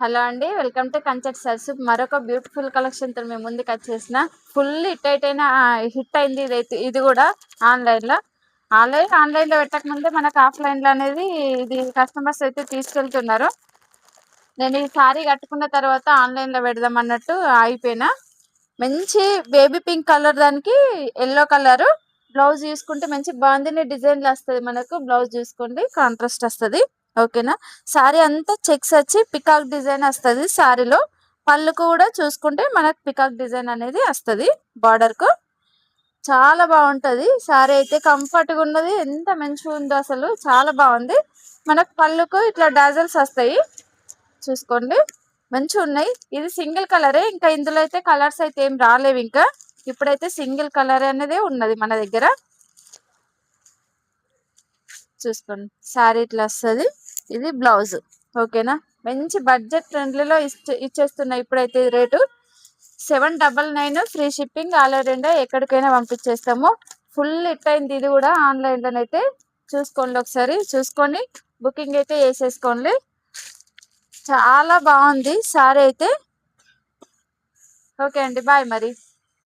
Hello అండి, welcome to కంచెట్ sirs. మరొక beautiful collection తో మేము ముందుకు వచ్చేసిన ఫుల్ హిట్ అయింది. ఇది కూడా ఆన్లైన్ లో పెట్టక ముందే మనకు ఆఫ్లైన్ లో అనేది ఇది కస్టమర్స్ అయితే తీసుకెళ్తున్నారు. నేను ఈ సారీ కట్టుకున్న తర్వాత ఆన్లైన్ లో పెడదాం అన్నట్టు అయిపోయినా. మంచి బేబీ పింక్ కలర్, దానికి ఎల్లో కలర్ బ్లౌజ్ చూసుకుంటే మంచి బాందిని డిజైన్ వస్తుంది. మనకు బ్లౌజ్ చూసుకోండి, కాంట్రాస్ట్ వస్తుంది. ఓకేనా. సారీ అంతా చెక్స్ వచ్చి పికాక్ డిజైన్ వస్తుంది. సారీలో పళ్ళుకు కూడా చూసుకుంటే మనకు పికాక్ డిజైన్ అనేది వస్తుంది. బార్డర్ కు చాలా బాగుంటది. సారీ అయితే కంఫర్ట్ గా ఉన్నది. ఎంత మంచిగా ఉందో అసలు, చాలా బాగుంది. మనకు పళ్ళుకు ఇట్లా డాజల్స్ వస్తాయి, చూసుకోండి మంచిగా ఉన్నాయి. ఇది సింగిల్ కలరే, ఇంకా ఇందులో అయితే కలర్స్ అయితే ఏం రాలేవు. ఇంకా ఇప్పుడైతే సింగిల్ కలర్ అనేది ఉన్నది మన దగ్గర. చూసుకోండి, సారీ ఇట్లా వస్తుంది. ఇది బ్లౌజ్. ఓకేనా. మంచి బడ్జెట్ ఫ్రెండ్లీలో ఇచ్చేస్తున్నాయి. ఇప్పుడైతే rate 799, free shipping, all over India ఎక్కడికైనా పంపించేస్తాము. ఫుల్ హిట్ అయింది ఇది కూడా ఆన్లైన్ లోనైతే. చూసుకోండి, ఒకసారి చూసుకొని బుకింగ్ అయితే వేసేసుకోండి. చాలా బాగుంది సారీ అయితే. ఓకే అండి, బాయ్ మరి.